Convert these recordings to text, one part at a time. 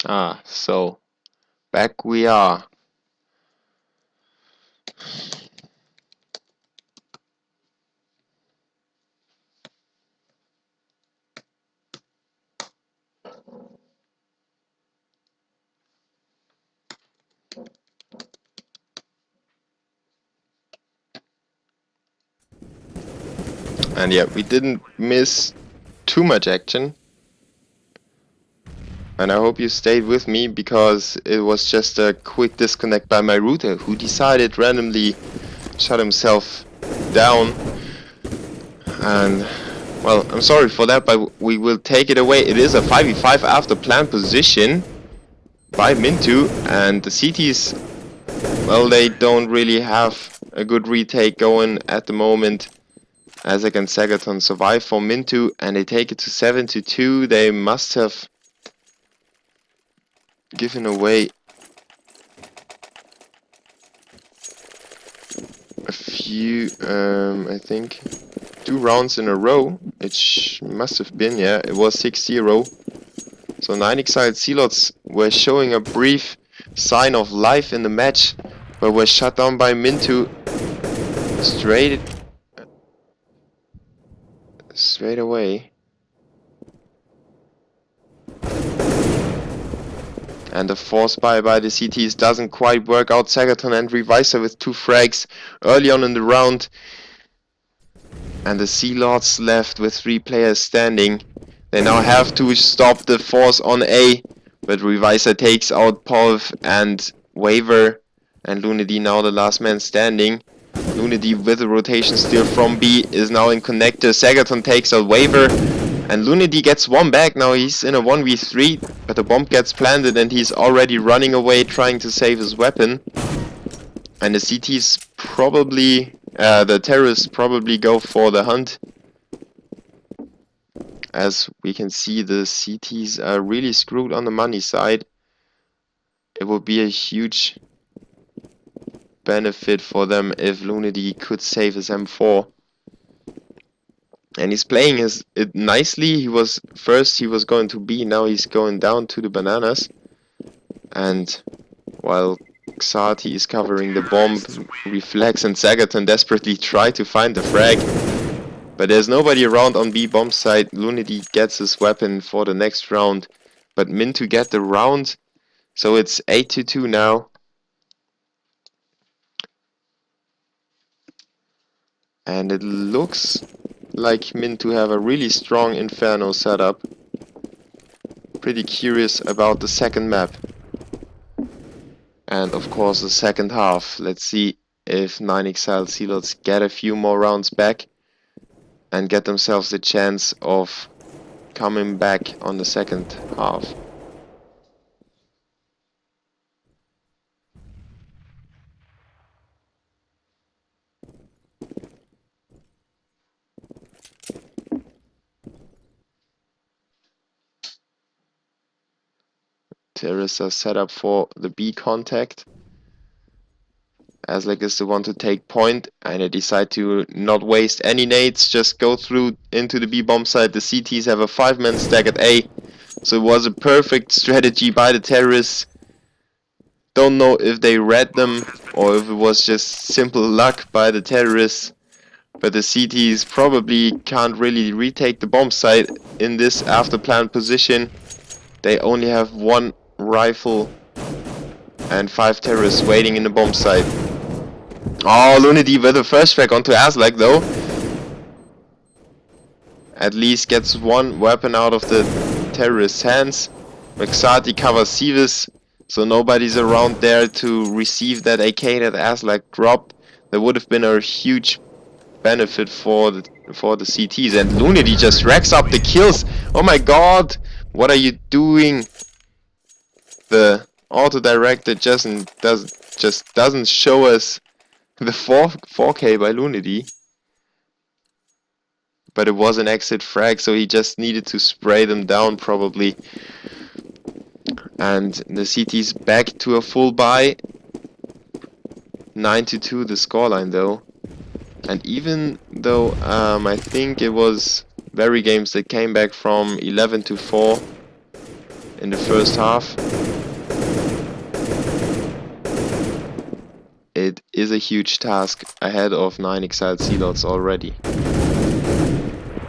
So back we are. And yeah, we didn't miss too much action. And I hope you stayed with me, because it was just a quick disconnect by my router, who decided randomly shut himself down. And well, I'm sorry for that, but we will take it away. It is a 5v5 after plant position by minttu, and the CTs, well, they don't really have a good retake going at the moment. Azek and Sagaton survive for minttu, and they take it to 7-2. They must have given away a few, I think 2 rounds in a row. It must have been, yeah, it was 6-0. So 9 exiled Zealots were showing a brief sign of life in the match, but were shut down by minttu straight away. And the force buy by the CTs doesn't quite work out. Sagaton and Reviser with 2 frags early on in the round. And the Zealots left with 3 players standing. They now have to stop the force on A, but Reviser takes out Polv and Waver, and Lunedy now the last man standing. Lunedy with a rotation steal from B is now in connector. Sagaton takes out Waver, and Lunedy gets 1 back. Now he's in a 1v3, but the bomb gets planted and he's already running away trying to save his weapon. And the CTs probably, the terrorists probably go for the hunt. As we can see, the CTs are really screwed on the money side. It would be a huge benefit for them if Lunedy could save his M4. And he's playing it nicely. He was going to B, now he's going down to the bananas. And while Xati is covering the bomb, Reflex and Sagaton desperately try to find the frag. But there's nobody around on B bomb side. Lunedy gets his weapon for the next round, but minttu get the round. So it's 8-2 now. And it looks like minttu have a really strong Inferno setup. Pretty curious about the second map. And of course the second half. Let's see if 9 exiled Zealots get a few more rounds back and get themselves a chance of coming back on the second half. Terrorists are set up for the B contact. Azlek is the one to take point, and they decide to not waste any nades, just go through into the B bomb site. The CTs have a 5-man stack at A, so it was a perfect strategy by the terrorists. Don't know if they read them or if it was just simple luck by the terrorists, but the CTs probably can't really retake the bomb site in this after plant position. They only have 1 rifle and 5 terrorists waiting in the bomb site. Oh, Lunedy with the first frag onto Azlek though. At least gets 1 weapon out of the terrorist's hands. Xati covers Sivis, so nobody's around there to receive that AK that Azlek dropped. That would have been a huge benefit for the CTs, and Lunedy just racks up the kills. Oh my god, what are you doing? The auto-directed just doesn't show us the 4K by Lunedy. But it was an exit frag, so he just needed to spray them down probably. And the CT's back to a full buy. 9-2 the scoreline though. And even though I think it was Very Games that came back from 11-4, in the first half. It is a huge task ahead of 9 exiled Zealots already.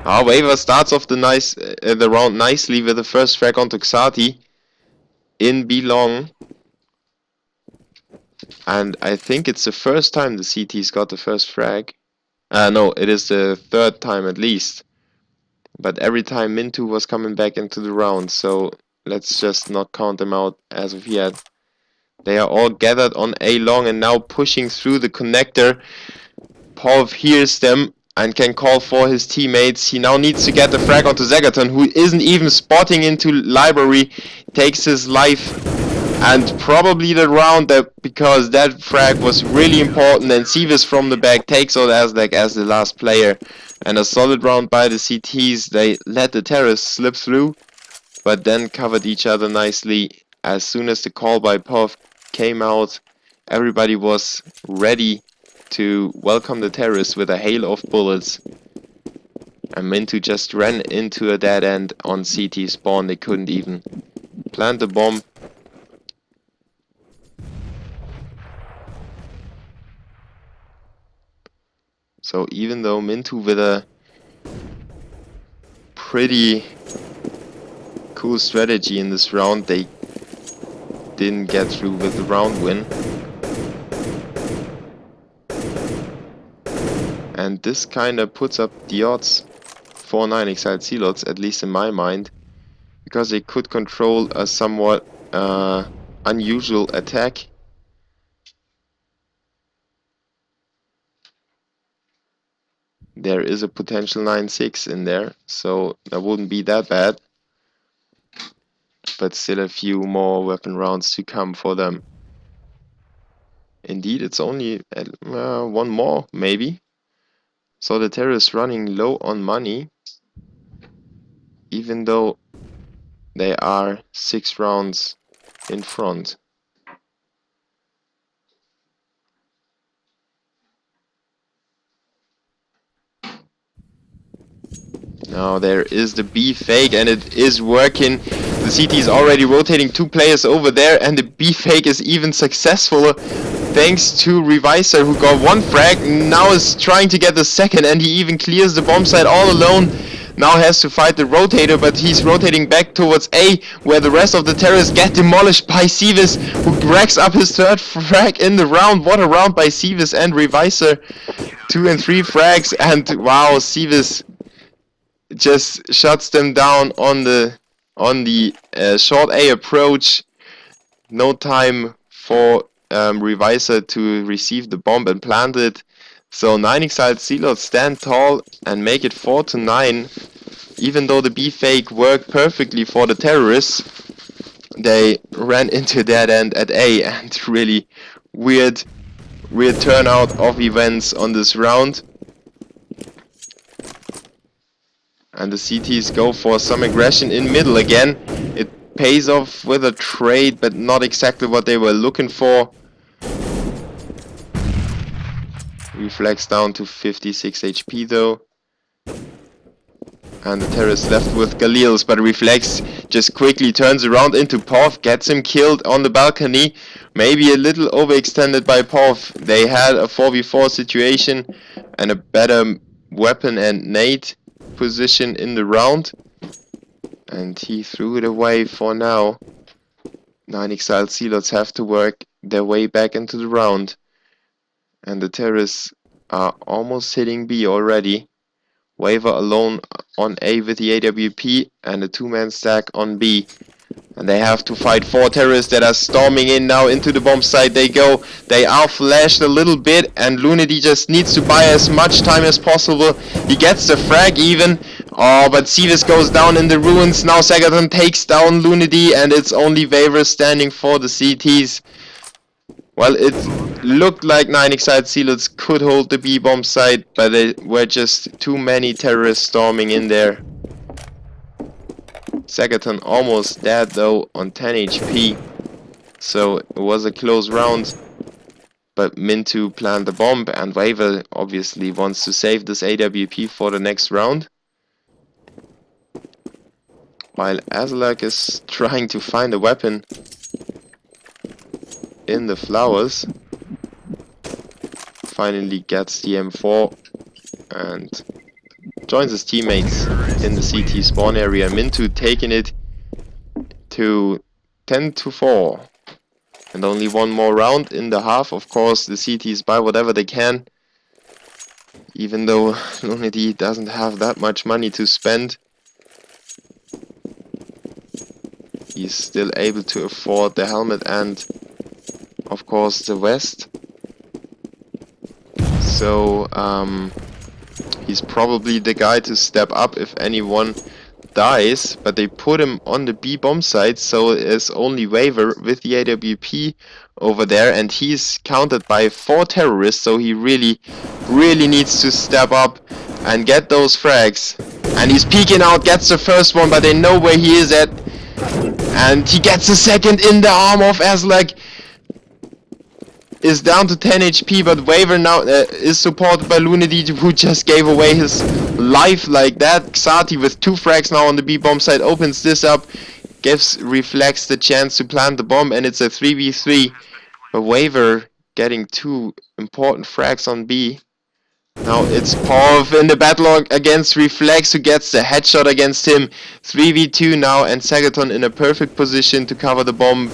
Waver starts off the round nicely with the first frag onto Xati in B long. And I think it's the first time the CT's got the first frag. No, it is the third time at least. But every time minttu was coming back into the round, so let's just not count them out as of yet. They are all gathered on A long and now pushing through the connector. Paul hears them and can call for his teammates. He now needs to get the frag onto Zegaton, who isn't even spotting into library, takes his life. And probably the round because that frag was really important, and Seavis from the back takes out Aztec as the last player. And a solid round by the CTs. They let the terrorists slip through, but then covered each other nicely. As soon as the call by Pov came out, everybody was ready to welcome the terrorists with a hail of bullets. And minttu just ran into a dead end on CT spawn. They couldn't even plant the bomb. So even though minttu with a pretty cool strategy in this round, they didn't get through with the round win. And this kinda puts up the odds for 9 exiled Zealots, at least in my mind, because they could control a somewhat unusual attack. There is a potential 9-6 in there, so that wouldn't be that bad. But still a few more weapon rounds to come for them. Indeed, it's only one more, maybe. So the terrorists running low on money, even though they are 6 rounds in front. Now there is the B fake and it is working. The CT is already rotating 2 players over there and the B fake is even successful thanks to Reviser, who got 1 frag, now is trying to get the second, and he even clears the bomb site all alone. Now has to fight the rotator, but he's rotating back towards A, where the rest of the terrorists get demolished by Seavis, who racks up his 3rd frag in the round. What a round by Seavis and Reviser. 2 and 3 frags, and wow, Seavis just shuts them down on the short A approach. No time for Reviser to receive the bomb and plant it. So 9 exiled Zealots stand tall and make it 4-9. Even though the B fake worked perfectly for the terrorists, they ran into dead end at A, and really weird turnout of events on this round. And the CTs go for some aggression in middle again. It pays off with a trade, but not exactly what they were looking for. Reflex down to 56 HP though. And the terrorist left with Galils, but Reflex just quickly turns around into Pov, gets him killed on the balcony. Maybe a little overextended by Pov. They had a 4v4 situation and a better weapon and nade position in the round. And he threw it away for now. 9 exiled Zealots have to work their way back into the round. And the terrorists are almost hitting B already. Waver alone on A with the AWP and a 2-man stack on B. And they have to fight 4 terrorists that are storming in now into the bomb site. They go. They are flashed a little bit and Lunity just needs to buy as much time as possible. He gets the frag even. Oh, but Seavis goes down in the ruins. Now Sagaton takes down Lunity and it's only Waver standing for the CTs. Well, it looked like 9 exiled Zealots could hold the B bomb site, but there were just too many terrorists storming in there. Sagaton almost dead though on 10 HP, so it was a close round. But minttu planted the bomb and Waver obviously wants to save this AWP for the next round. while Azalak is trying to find a weapon in the flowers. Finally gets the M4 and joins his teammates in the CT spawn area. minttu taking it to 10-4. And only one more round in the half. Of course, the CTs buy whatever they can. Even though Lunedy doesn't have that much money to spend, he's still able to afford the helmet and, of course, the vest. So, he's probably the guy to step up if anyone dies, but they put him on the B bomb site, so it's only Waver with the AWP over there, and he's countered by 4 terrorists, so he really needs to step up and get those frags. And he's peeking out, gets the first one, but they know where he is at, and he gets the second in the arm of Azalak. Is down to 10 HP, but Waver now is supported by Lunedy, who just gave away his life like that. Xati with 2 frags now on the B bomb site opens this up, gives Reflex the chance to plant the bomb, and it's a 3v3. But Waver getting 2 important frags on B. Now it's Porv in the battle against Reflex, who gets the headshot against him. 3v2 now, and Sagaton in a perfect position to cover the bomb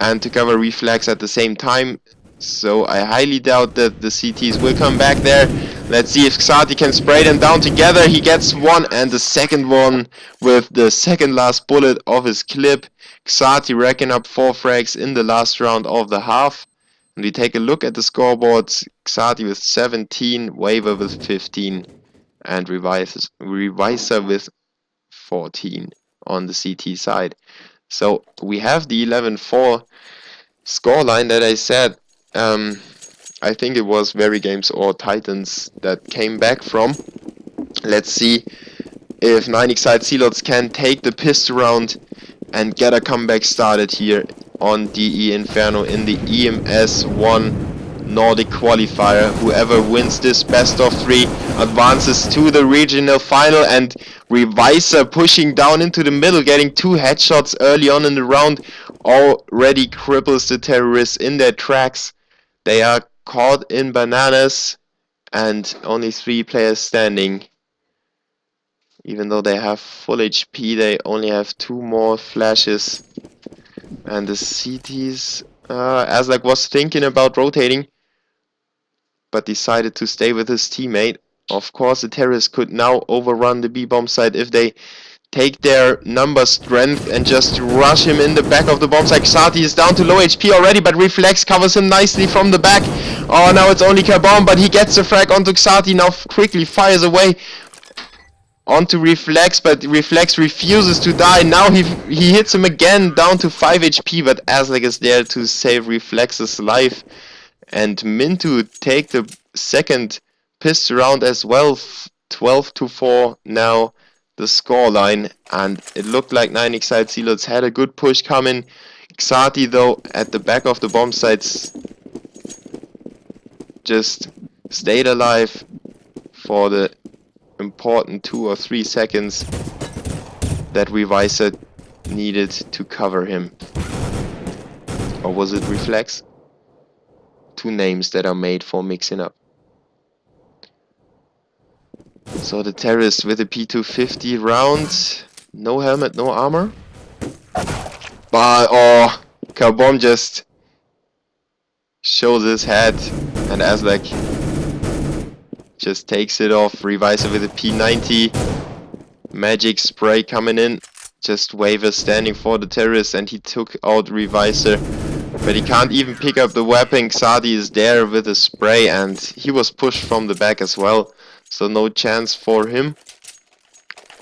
and to cover Reflex at the same time. So I highly doubt that the CTs will come back there. Let's see if Xati can spray them down together. He gets one, and the second one with the second last bullet of his clip. Xati racking up 4 frags in the last round of the half. And we take a look at the scoreboards. Xati with 17, Waver with 15, and Reviser with 14 on the CT side. So we have the 11-4 scoreline that I said. I think it was Very Games or Titans that came back from. Let's see if 9xside Zealots can take the pistol round and get a comeback started here on DE Inferno in the EMS 1 Nordic Qualifier. Whoever wins this best of 3 advances to the regional final, and Reviser pushing down into the middle, getting 2 headshots early on in the round, already cripples the terrorists in their tracks. They are caught in bananas, and only 3 players standing. Even though they have full HP, they only have 2 more flashes. And the CTs, Azalak was thinking about rotating, but decided to stay with his teammate. Of course, the terrorists could now overrun the B-bomb site if they take their number strength and just rush him in the back of the bomb site. Xati is down to low HP already, but Reflex covers him nicely from the back. Oh, now it's only Kabomb, but he gets the frag onto Xati, now quickly fires away onto Reflex, but Reflex refuses to die. Now he hits him again, down to 5 HP, but Azalak is there to save Reflex's life. And minttu take the second pistol round as well. 12-4 now the scoreline, and it looked like 9xside Zealots had a good push coming. Xati though at the back of the bomb sites just stayed alive for the important 2 or 3 seconds that Reviser needed to cover him. Or was it Reflex? 2 names that are made for mixing up. So the terrorist with a P250 round, no helmet, no armor. But oh, Kabomb just shows his head, and Azalak just takes it off. Reviser with a P90. Magic spray coming in. Just Waver standing for the terrorist, and he took out Reviser. But he can't even pick up the weapon. Xati is there with a spray, and he was pushed from the back as well. So no chance for him.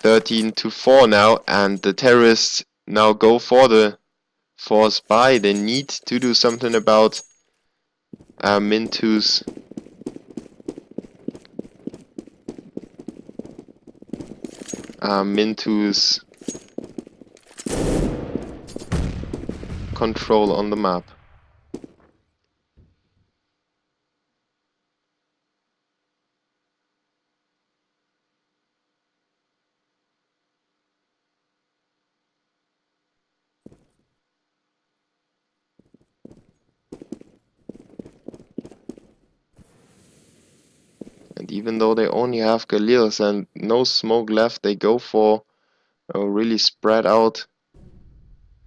13-4 now, and the terrorists now go for the force buy. They need to do something about minttu's control on the map. even though they only have Galils and no smoke left, they go for a really spread out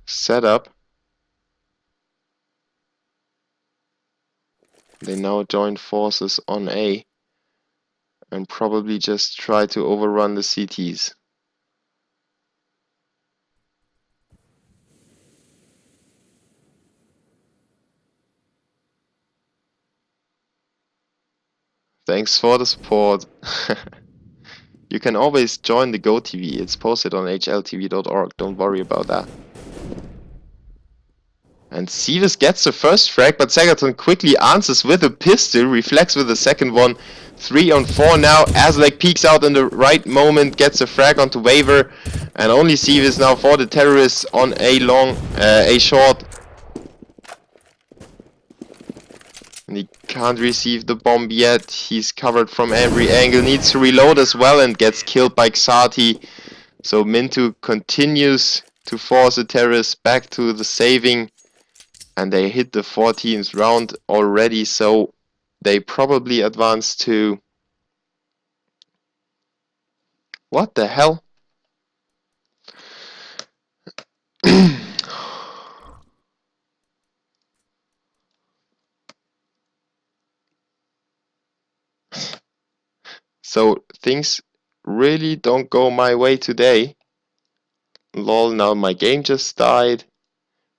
setup. They now join forces on A and probably just try to overrun the CTs. Thanks for the support. You can always join the GoTV, it's posted on hltv.org, don't worry about that. And Sivas gets the first frag, but Sagaton quickly answers with a pistol, reflects with the second one. 3 on 4 now. Azlek peeks out in the right moment, gets a frag onto Waver, and only Sivas now for the terrorists on A long, A short. And he can't receive the bomb yet. He's covered from every angle, needs to reload as well, and gets killed by Xati. So minttu continues to force the terrorists back to the saving. And they hit the 14th round already, so they probably advance to... What the hell? So things really don't go my way today. Lol, now my game just died.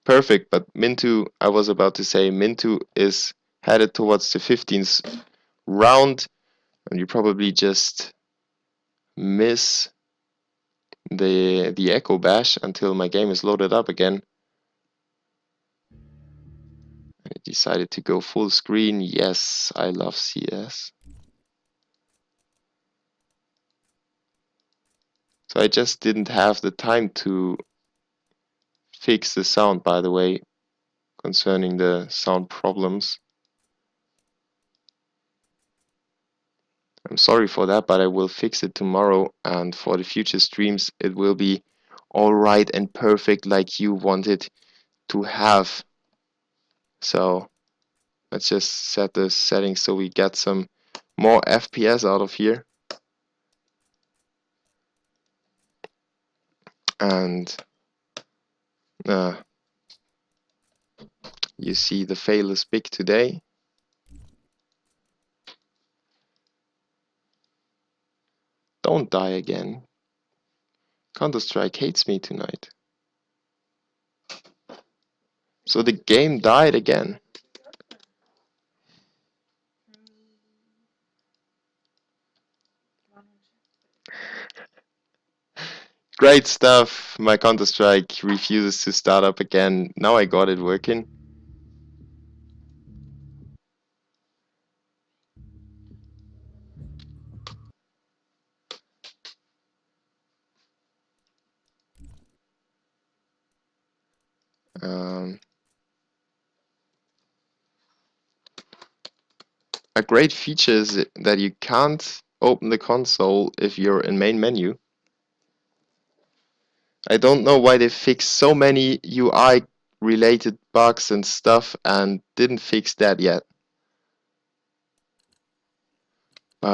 Perfect, but minttu, I was about to say, minttu is headed towards the 15th round, and you probably just miss the echo bash until my game is loaded up again. I decided to go full screen. Yes, I love CS. So I just didn't have the time to fix the sound, by the way, concerning the sound problems. I'm sorry for that, but I will fix it tomorrow, and for the future streams it will be alright and perfect like you wanted to have. So let's just set the settings so we get some more FPS out of here. And you see the fail is big today. Don't die again. Counter-Strike hates me tonight. So the game died again. Great stuff. My Counter-Strike refuses to start up again. Now I got it working. A great feature is that you can't open the console if you're in main menu. I don't know why they fixed so many UI related bugs and stuff and didn't fix that yet.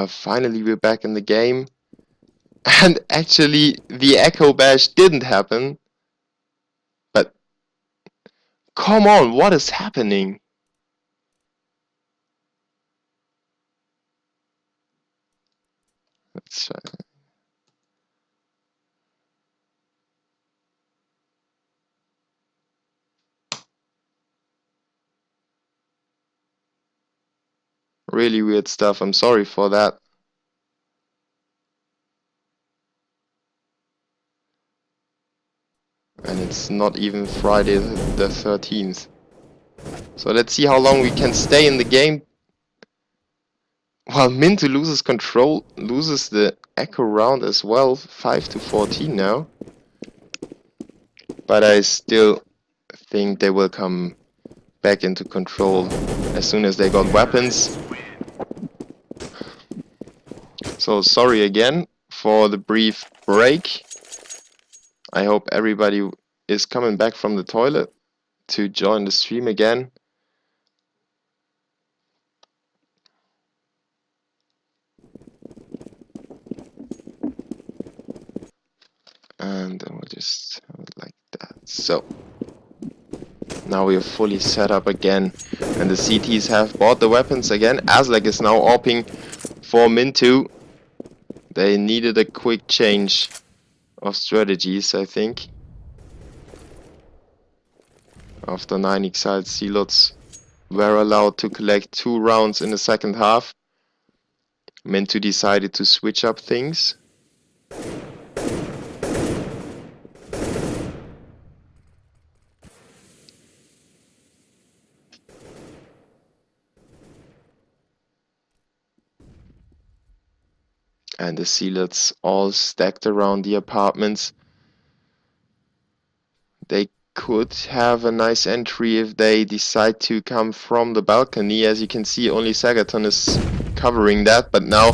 Finally we're back in the game. And actually the echo bash didn't happen. But come on, what is happening? Let's try. Really weird stuff, I'm sorry for that. And it's not even Friday the 13th. So let's see how long we can stay in the game. While minttu loses control, loses the echo round as well, 5-14 now. But I still think they will come back into control as soon as they got weapons. So sorry again for the brief break. I hope everybody is coming back from the toilet to join the stream again. And then we'll just have it like that. So now we are fully set up again, and the CTs have bought the weapons again. Azlek is now AWPing for minttu. They needed a quick change of strategies, I think. After 9 exiled zealots were allowed to collect 2 rounds in the second half, minttu decided to switch up things. And the zealots all stacked around the apartments. They could have a nice entry if they decide to come from the balcony. As you can see, only Sagaton is covering that, but now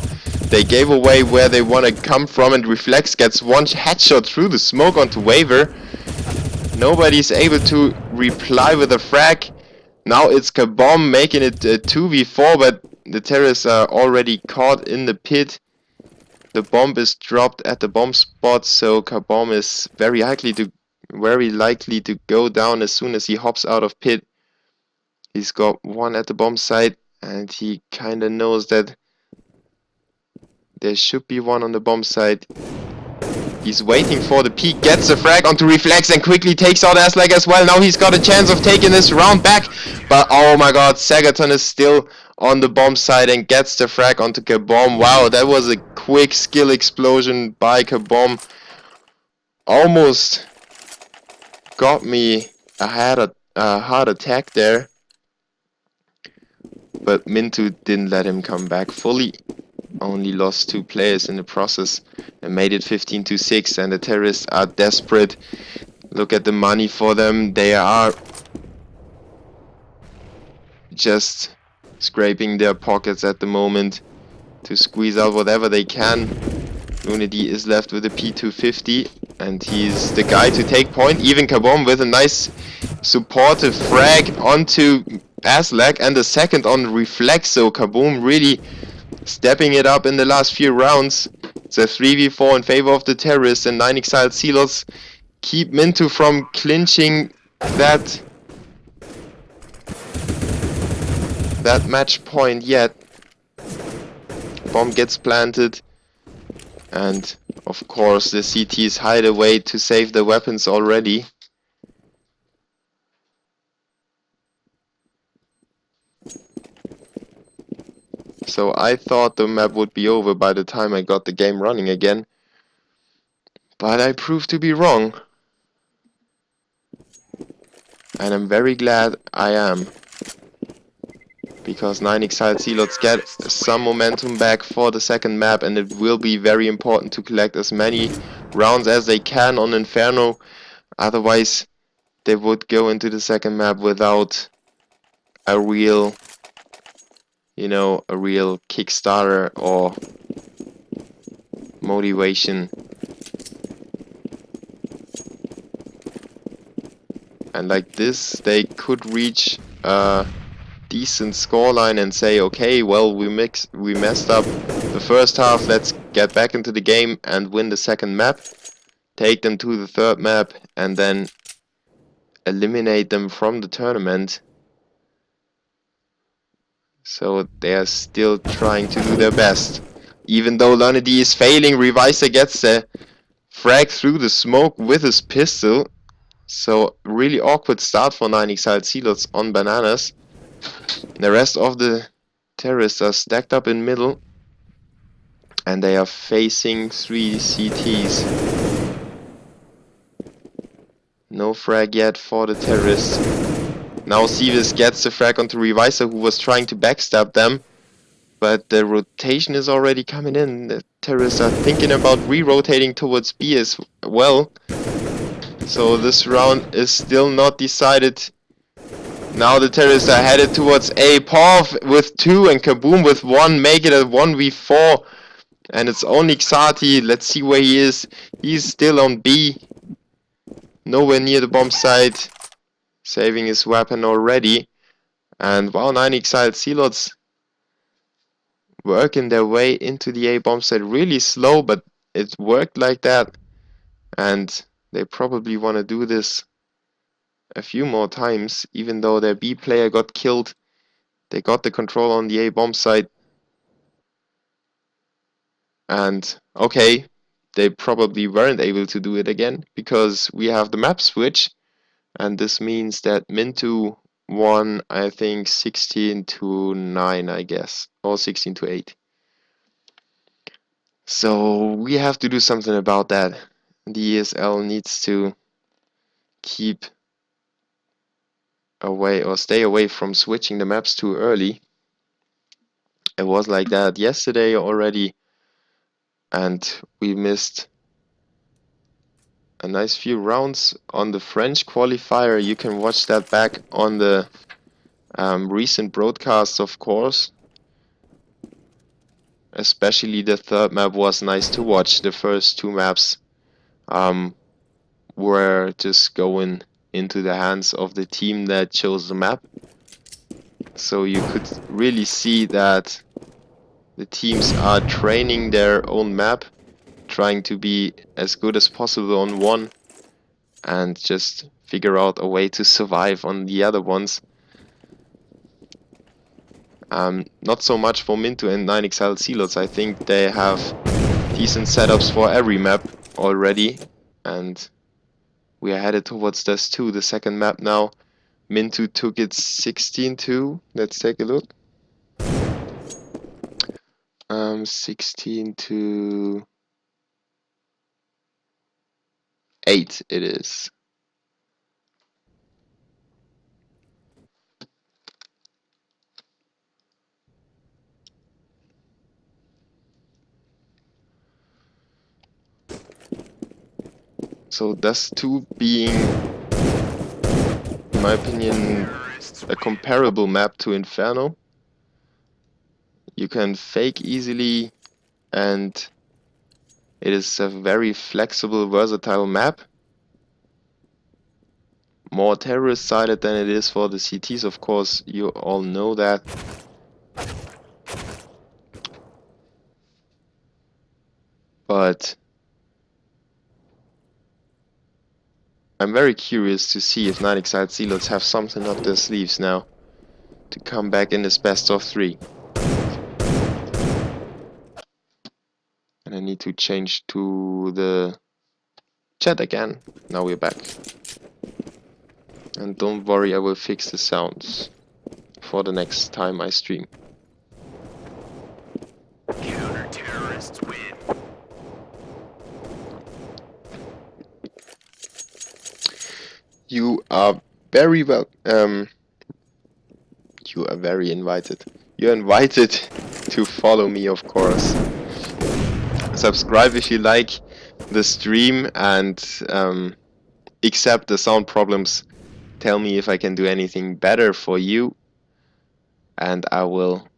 they gave away where they want to come from, and Reflex gets one headshot through the smoke onto Waver. Nobody's able to reply with a frag. Now it's Kabomb making it 2v4, but the terrorists are already caught in the pit. The bomb is dropped at the bomb spot, so Kabomb is very likely to go down as soon as he hops out of pit. He's got one at the bomb site, and he kinda knows that there should be one on the bomb site. He's waiting for the peek, gets a frag onto Reflex and quickly takes out Azlek as well. Now he's got a chance of taking this round back, but oh my god, Sagaton is still on the bomb site and gets the frag onto Kabomb. Wow, that was a quick skill explosion by Kabomb. Almost got me a heart attack there, but minttu didn't let him come back fully. Only lost 2 players in the process and made it 15-6, and the terrorists are desperate. Look at the money for them. They are just scraping their pockets at the moment to squeeze out whatever they can. Lunedy is left with a P250, and he's the guy to take point. Even Kabomb with a nice supportive frag onto Azlek and the second on Reflex. So Kabomb really stepping it up in the last few rounds. It's a 3v4 in favor of the terrorists, and 9 exiled zealots keep minttu from clinching that match point yet. Bomb gets planted, and of course the CTs hide away to save the weapons already. So I thought the map would be over by the time I got the game running again, but I proved to be wrong, and I'm very glad I am, because 9 exiled zealots get some momentum back for the second map, and it will be very important to collect as many rounds as they can on Inferno. Otherwise they would go into the second map without a real Kickstarter or motivation. And like this, they could reach a decent scoreline and say, okay, well, we messed up the first half, let's get back into the game and win the second map, take them to the third map, and then eliminate them from the tournament. So they are still trying to do their best. Even though Lunedy is failing, Reviser gets a frag through the smoke with his pistol. So really awkward start for 9 exiled zealots on bananas. The rest of the terrorists are stacked up in middle, and they are facing 3 CTs. No frag yet for the terrorists. Now Sevis gets the frag onto Reviser, who was trying to backstab them, but the rotation is already coming in. The terrorists are thinking about re-rotating towards B as well. So this round is still not decided. Now the terrorists are headed towards A. Pov with 2 and Kaboom with 1, make it a 1v4. And it's only Xati. Let's see where he is. He's still on B. Nowhere near the bomb site. Saving his weapon already. And wow, 9 exiled zealots working their way into the A bomb site. Really slow, but it worked like that. and they probably want to do this a few more times. Even though their B player got killed, they got the control on the A bomb site. And okay, they probably weren't able to do it again because we have the map switch, and this means that minttu won, I think, 16-9, I guess, or 16-8. So we have to do something about that. The ESL needs to keep away or stay away from switching the maps too early. It was like that yesterday already, and we missed a nice few rounds on the French qualifier. You can watch that back on the recent broadcasts, of course. Especially the third map was nice to watch. The first two maps were just going into the hands of the team that chose the map. So you could really see that the teams are training their own map, trying to be as good as possible on one, and just figure out a way to survive on the other ones. Not so much for minttu and 9XL Zealots. I think they have decent setups for every map already, and we are headed towards this too, the second map now. minttu took it 16-2. Let's take a look. 16-8 it is. So Dust 2 being, in my opinion, a comparable map to Inferno. You can fake easily, and it is a very flexible, versatile map. More terrorist-sided than it is for the CTs, of course, you all know that. But I'm very curious to see if 9XL Zealots have something up their sleeves now to come back in this best of 3. And I need to change to the chat again. Now we're back. And don't worry, I will fix the sounds for the next time I stream. Counter-terrorists win. You are very well. You are very invited. You're invited to follow me, of course. Subscribe if you like the stream, and except the sound problems, tell me if I can do anything better for you, and I will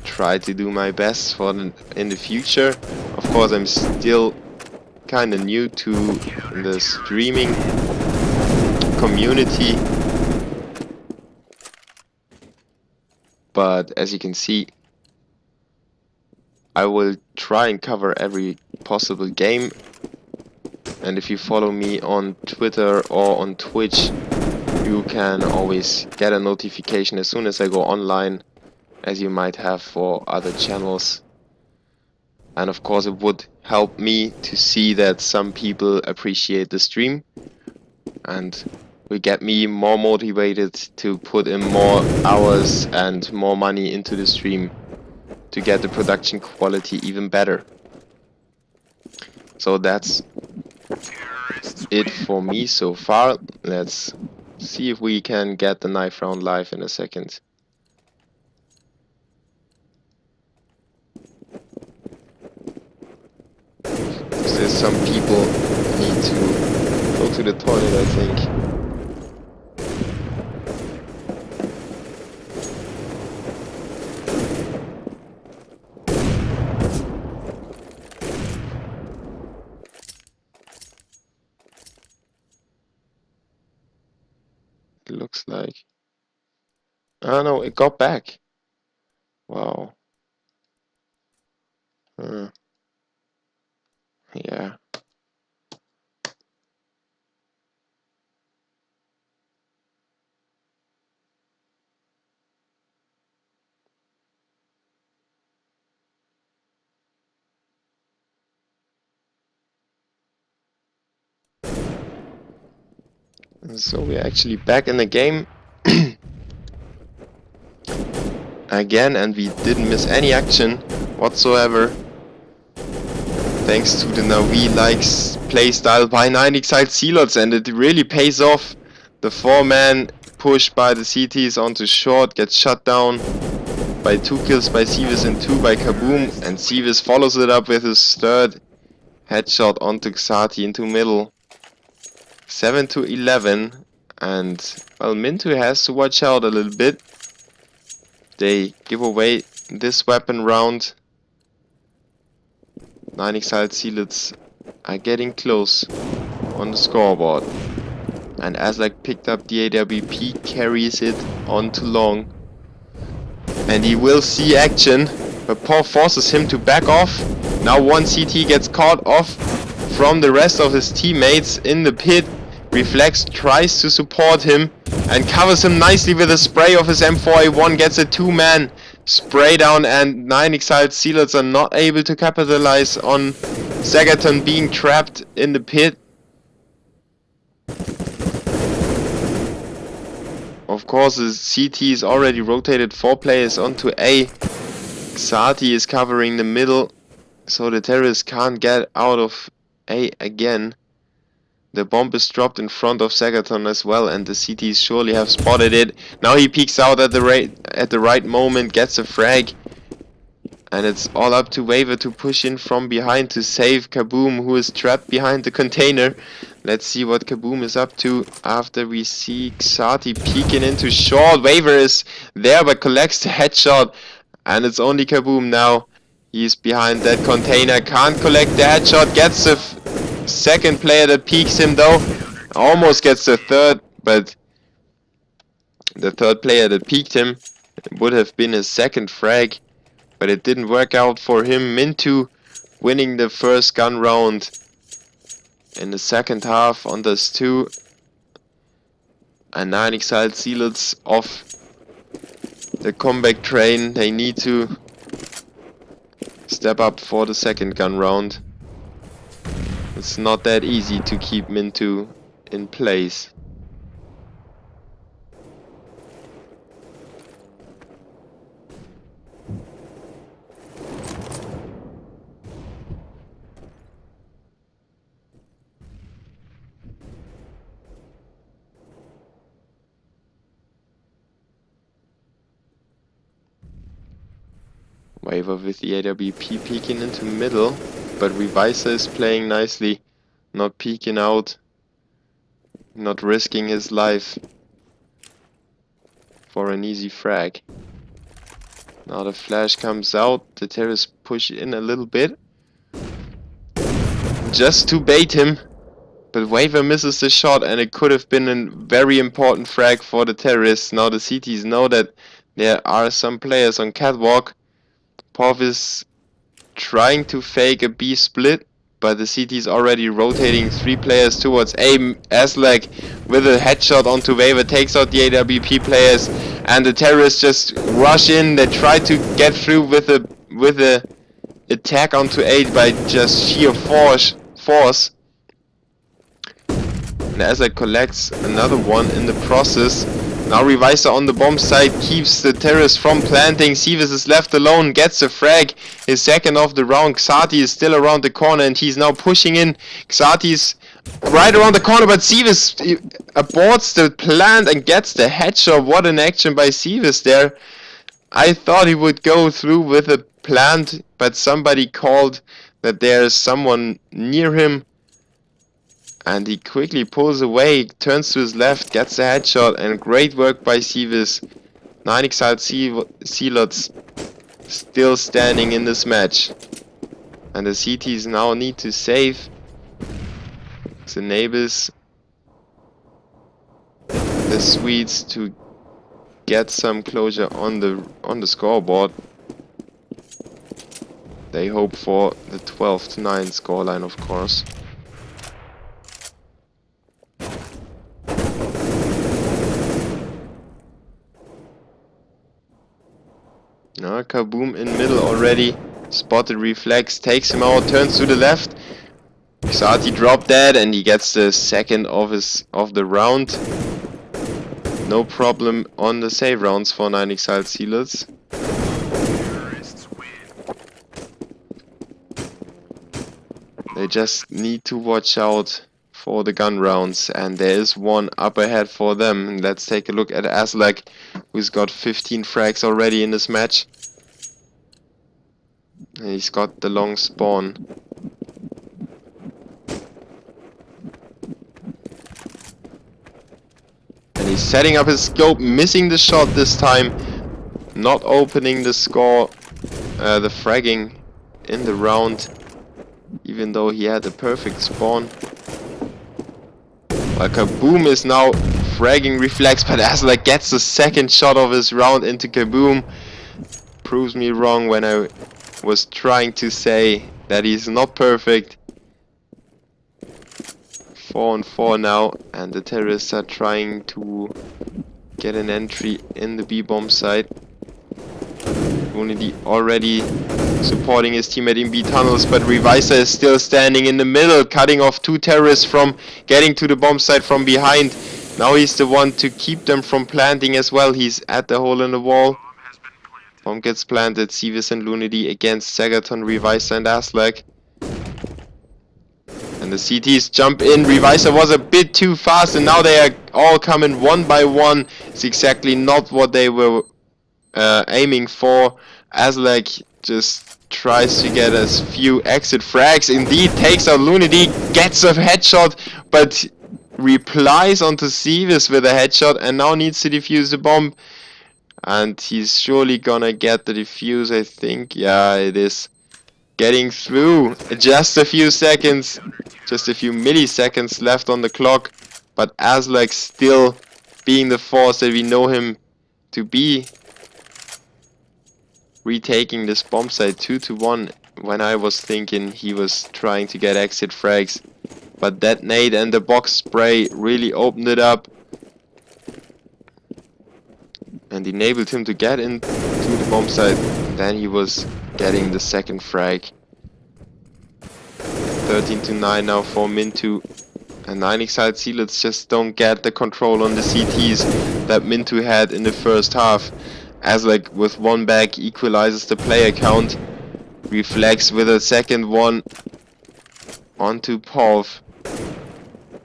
try to do my best for in the future. Of course, I'm still kind of new to the streaming community, but as you can see, I will try and cover every possible game. And if you follow me on Twitter or on Twitch, you can always get a notification as soon as I go online, as you might have for other channels. And of course, it would help me to see that some people appreciate the stream, and will get me more motivated to put in more hours and more money into the stream to get the production quality even better. So that's it for me so far. Let's see if we can get the knife round live in a second. There's some people need to go to the toilet, I think. It looks like. Oh no, it got back. Wow. Yeah. So we're actually back in the game again, and we didn't miss any action whatsoever. Thanks to the Navi-like playstyle by 9 Exiled Zealots, and it really pays off. The 4-man push by the CTs onto short gets shut down by 2 kills by zx and 2 by Kaboom, and zx follows it up with his third headshot onto Xati into middle. 7-11, and well, minttu has to watch out a little bit. They give away this weapon round. 9 Exiled Zealots are getting close on the scoreboard. And Aslak picked up the AWP, carries it on to long. And he will see action, but Paul forces him to back off. Now one CT gets caught off from the rest of his teammates in the pit. Reflex tries to support him and covers him nicely with a spray of his M4A1, gets a 2-man spray down, and 9 Exiled Zealots are not able to capitalize on Sagaton being trapped in the pit. Of course, the CT is already rotated 4 players onto A. Xati is covering the middle, so the terrorists can't get out of A again. The bomb is dropped in front of Sagaton as well, and the CTs surely have spotted it. Now he peeks out at the right moment, gets a frag. And it's all up to Waver to push in from behind to save Kaboom, who is trapped behind the container. Let's see what Kaboom is up to after we see Xati peeking into short. Waver is there but collects the headshot, and it's only Kaboom now. He's behind that container, can't collect the headshot, gets the second player that peeks him though. Almost gets the third, but the third player that peeked him would have been his second frag. But it didn't work out for him. minttu winning the first gun round in the second half on this 2. And 9 Exiled Zealots off the comeback train. They need to step up for the second gun round. It's not that easy to keep minttu in place. Waver with the AWP peeking into middle, but Revisor is playing nicely, not peeking out, not risking his life for an easy frag. Now the flash comes out, the terrorists push in a little bit, just to bait him, but Waver misses the shot, and it could have been a very important frag for the terrorists. Now the CTs know that there are some players on catwalk. Pov is trying to fake a B split, but the CT is already rotating 3 players towards A. Aslak with a headshot onto Waver takes out the AWP players, and the terrorists just rush in. They try to get through with a attack onto A by just sheer force. And Aslak collects another one in the process. Now Revisor on the bomb site keeps the terrorists from planting. zx is left alone, gets a frag, his second of the round. Xati is still around the corner and he's now pushing in. Xati's right around the corner, but zx aborts the plant and gets the headshot. What an action by zx there. I thought he would go through with a plant, but somebody called that there's someone near him. And he quickly pulls away, turns to his left, gets a headshot, and great work by zx. 9 Exiled Zealots still standing in this match. And the CTs now need to save the neighbors, the Swedes, to get some closure on the scoreboard. They hope for the 12-9 scoreline, of course. Now Kaboom in middle already. Spotted Reflex, takes him out, turns to the left. Xati dropped that and he gets the second of the round. No problem on the save rounds for 9 Exiled Sealers. Terrorists win. They just need to watch out for the gun rounds, and there is one up ahead for them. And let's take a look at Aslak, who's got 15 frags already in this match. And he's got the long spawn. And he's setting up his scope, missing the shot this time. Not opening the score, the fragging in the round, even though he had a perfect spawn. Well, Kaboom is now fragging Reflex, but Aslak gets the second shot of his round into Kaboom. Proves me wrong when I was trying to say that he's not perfect. 4 on 4 now, and the terrorists are trying to get an entry in the B-bomb site. Unity already supporting his teammate in B tunnels, but Revisor is still standing in the middle, cutting off 2 terrorists from getting to the bomb site from behind. Now he's the one to keep them from planting as well. He's at the hole in the wall. Bomb gets planted. Sevis and Lunity against Sagaton, Revisor and Aslak. And the CTs jump in. Revisor was a bit too fast, and now they are all coming one by one. It's exactly not what they were aiming for. Aslak just tries to get as few exit frags. Indeed, takes out Lunity, gets a headshot, but replies onto Sevis with a headshot, and now needs to defuse the bomb. And he's surely gonna get the defuse, I think. Yeah, it is. Getting through. Just a few seconds, just a few milliseconds left on the clock. But Aslak still being the force that we know him to be. Retaking this bomb site 2-1 when I was thinking he was trying to get exit frags. But that nade and the box spray really opened it up and enabled him to get into the bomb site. Then he was getting the second frag. 13-9 now for minttu. And 9 Exiled Sealers just don't get the control on the CTs that minttu had in the first half. Aslak with one back equalizes the player count. Reflex with a second one onto Pov.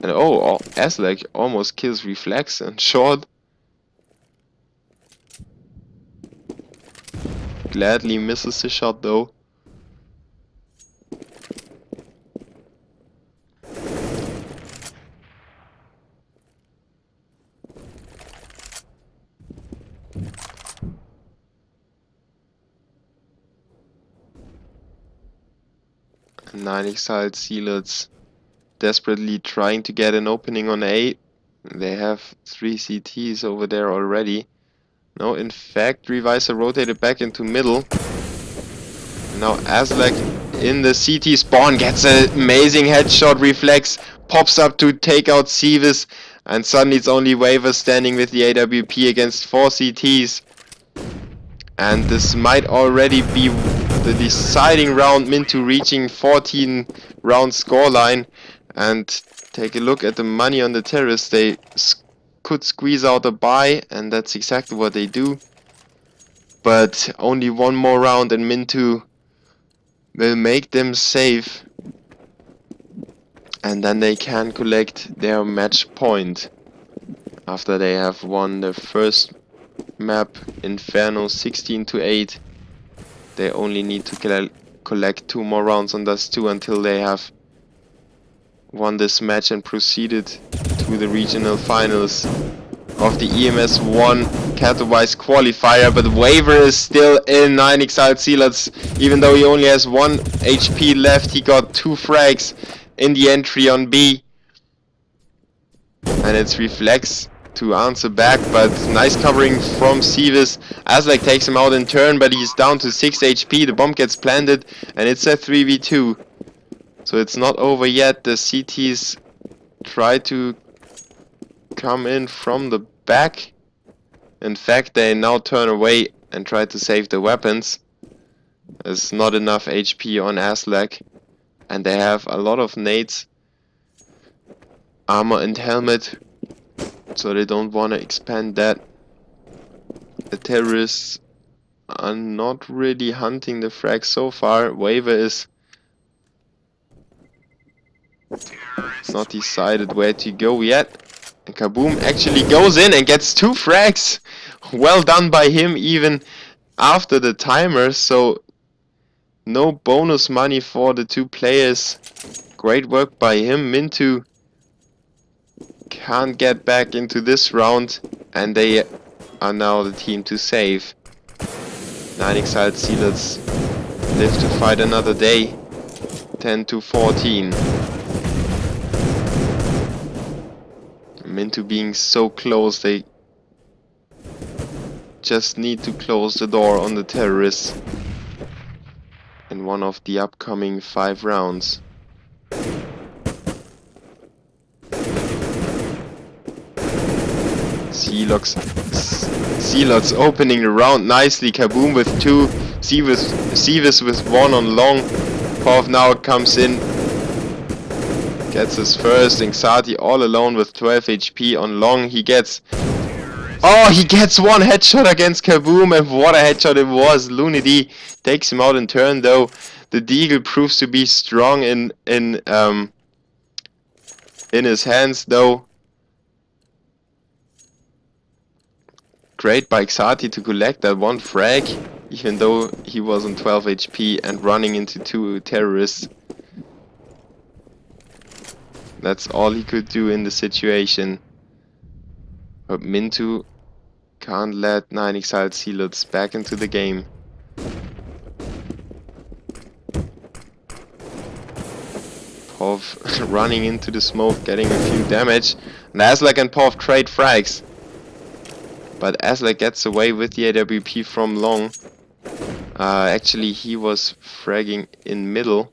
And Aslak almost kills Reflex and short. Gladly misses the shot though. And 9 Exiled Sealers desperately trying to get an opening on A. They have 3 CTs over there already. No, in fact, Revisor rotated back into middle. Now Aslak in the CT spawn gets an amazing headshot. Reflex pops up to take out Sevis, and suddenly it's only Waver standing with the AWP against 4 CTs. And this might already be the deciding round, minttu reaching 14 round scoreline. And take a look at the money on the terrace. They could squeeze out a buy, and that's exactly what they do. But only one more round and minttu will make them safe, and then they can collect their match point after they have won the first map, Inferno, 16-8. They only need to collect 2 more rounds on Dust 2 until they have won this match and proceeded to the regional finals of the EMS 1 Katowice qualifier. But Waver is still in. 9 Exiled Sealers, even though he only has 1 HP left, he got 2 frags in the entry on B. And it's Reflex to answer back, but nice covering from Sevis. Aslak takes him out in turn, but he's down to 6 HP. The bomb gets planted, and it's a 3v2. So it's not over yet. The CTs try to come in from the back. In fact, they now turn away and try to save the weapons. There's not enough HP on Aslak And they have a lot of nades, armor and helmet, so they don't want to expand that. The terrorists are not really hunting the frag so far. Waver is not decided where to go yet. And Kaboom actually goes in and gets 2 frags. Well done by him even after the timer. So no bonus money for the 2 players. Great work by him. minttu can't get back into this round, and they are now the team to save. 9 exiled Zealots live to fight another day. 10-14. minttu being so close, they just need to close the door on the terrorists in one of the upcoming 5 rounds. Zealots opening the round nicely. Kaboom with 2, Sevis with 1 on long. Pov now comes in, gets his first. Anxiety all alone with 12 HP on long. He gets 1 headshot against Kaboom, and what a headshot it was. Lunity takes him out in turn though. The Deagle proves to be strong in his hands though. Great by Xati to collect that 1 frag, even though he was on 12 HP and running into 2 terrorists. That's all he could do in the situation. But minttu can't let 9 exiled Zealots back into the game. Pov running into the smoke, getting a few damage. And Aslak and Pov trade frags. But Aslak gets away with the AWP from long. Actually, he was fragging in middle.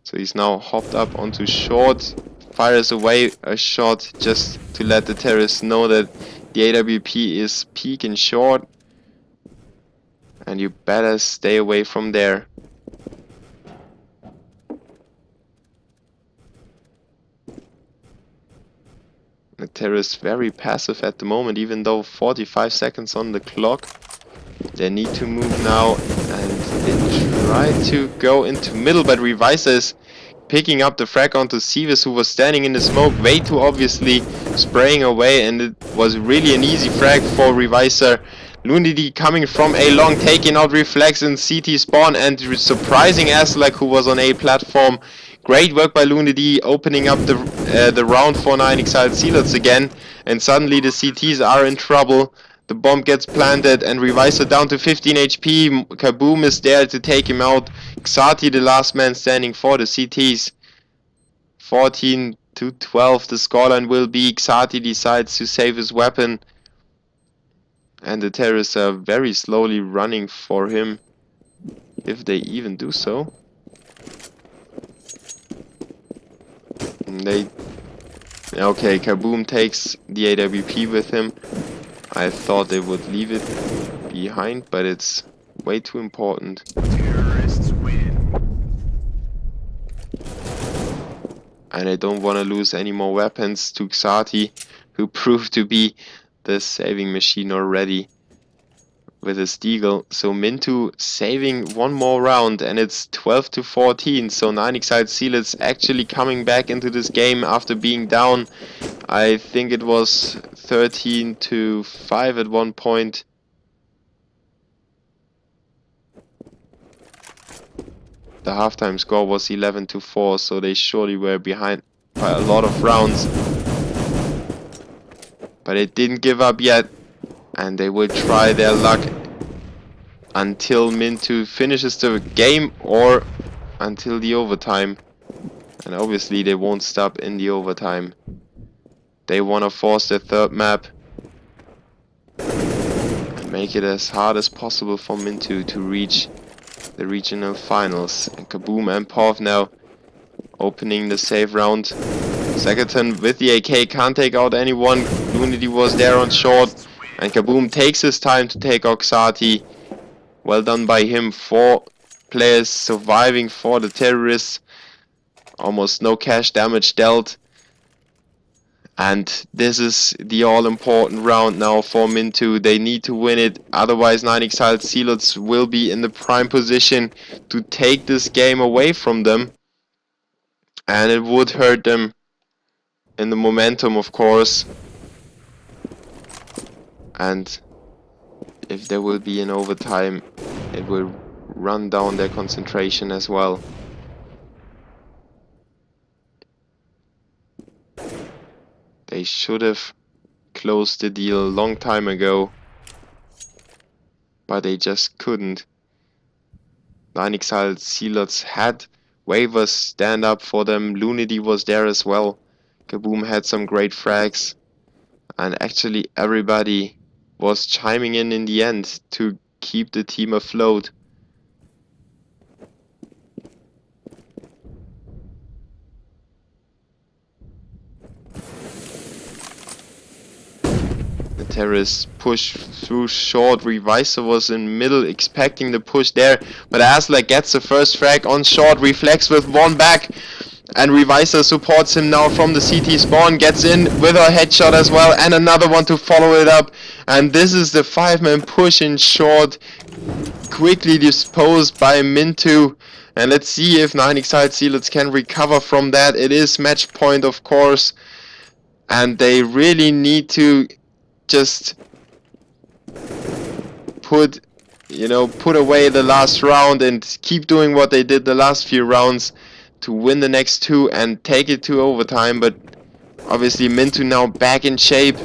So he's now hopped up onto short. Fires away a shot just to let the terrorists know that the AWP is peeking short. And you better stay away from there. The terrorists very passive at the moment, even though 45 seconds on the clock. They need to move now, and they try to go into middle, but Revisor is picking up the frag onto Sevis, who was standing in the smoke way too obviously, spraying away, and it was really an easy frag for Revisor. Lunity coming from A long, taking out Reflex in CT spawn, and surprising Aslak, who was on A platform. Great work by Lunity, opening up the round for 9 exiled Zealots again, and suddenly the CTs are in trouble. The bomb gets planted, and Revisor down to 15 HP. Kaboom is there to take him out. Xati, the last man standing for the CTs. 14-12, the scoreline will be. Xati decides to save his weapon, and the terrorists are very slowly running for him, if they even do so. Okay, Kaboom takes the AWP with him. I thought they would leave it behind, but it's way too important. Terrorists win. And I don't want to lose any more weapons to Xati, who proved to be the saving machine already with his Deagle. So minttu saving 1 more round, and it's 12-14. So 9 exiled Zealots actually coming back into this game after being down. I think it was 13-5 at one point. The halftime score was 11-4, so they surely were behind by a lot of rounds. But it didn't give up yet, and they will try their luck until minttu finishes the game or until the overtime. And obviously they won't stop in the overtime. They want to force their 3rd map and make it as hard as possible for minttu to reach the regional finals. And Kaboom and Pov now opening the save round. Segaton with the AK can't take out anyone. Lunity was there on short, and Kaboom takes his time to take out Xati. Well done by him for players surviving for the terrorists. Almost no cash damage dealt. And this is the all-important round now for minttu. They need to win it, otherwise 9 Exiled Zealots will be in the prime position to take this game away from them. And it would hurt them in the momentum, of course. And if there will be an overtime, it will run down their concentration as well. They should have closed the deal a long time ago, but they just couldn't. 9 Exiled Zealots had waivers stand up for them. Lunity was there as well. Kaboom had some great frags. And actually everybody was chiming in the end to keep the team afloat. The terrorists push through short. Reviser was in middle expecting the push there, but Asler gets the first frag on short. Reflex with one back, and Reviser supports him now from the CT spawn, gets in with a headshot as well, and another one to follow it up. And this is the 5-man push in short, quickly disposed by minttu. And let's see if 9 Exiled Zealots can recover from that. It is match point, of course, and they really need to just put away the last round and keep doing what they did the last few rounds to win the next two and take it to overtime. But obviously minttu now back in shape.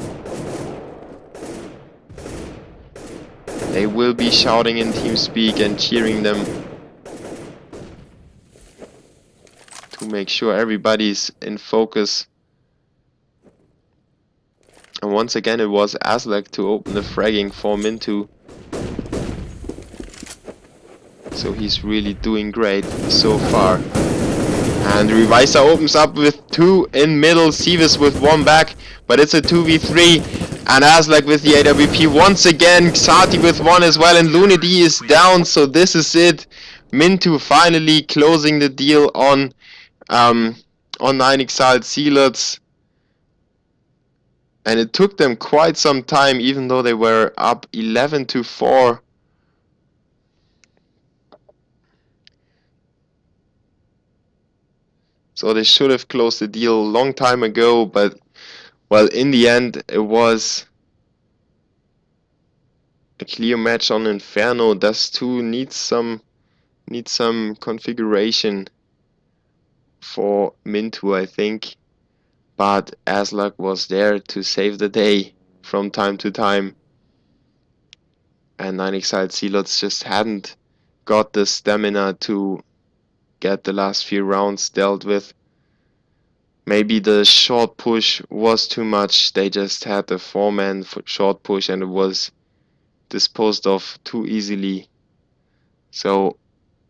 They will be shouting in TeamSpeak and cheering them to make sure everybody's in focus. And once again it was Aslak to open the fragging for minttu. So he's really doing great so far. And Reviser opens up with 2 in middle, Sevis with 1 back, but it's a 2v3. And Aslak with the AWP once again, Xati with 1 as well, and Lunity is down, so this is it. minttu finally closing the deal on 9 Exiled Zealots. And it took them quite some time, even though they were up 11-4. So they should have closed the deal a long time ago, but well, in the end it was a clear match on Inferno. Dust 2 needs some configuration for minttu, I think. But Aslak was there to save the day from time to time. And 9 Exiled Zealots just hadn't got the stamina to get the last few rounds dealt with. Maybe the short push was too much. They just had the 4-man short push and it was disposed of too easily. So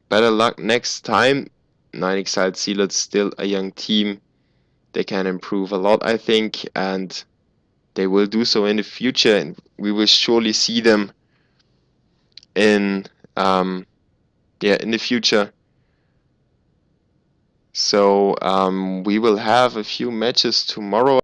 better luck next time. 9 Exiled Zealots still a young team. They can improve a lot, I think, and they will do so in the future, and we will surely see them in the future. So we will have a few matches tomorrow.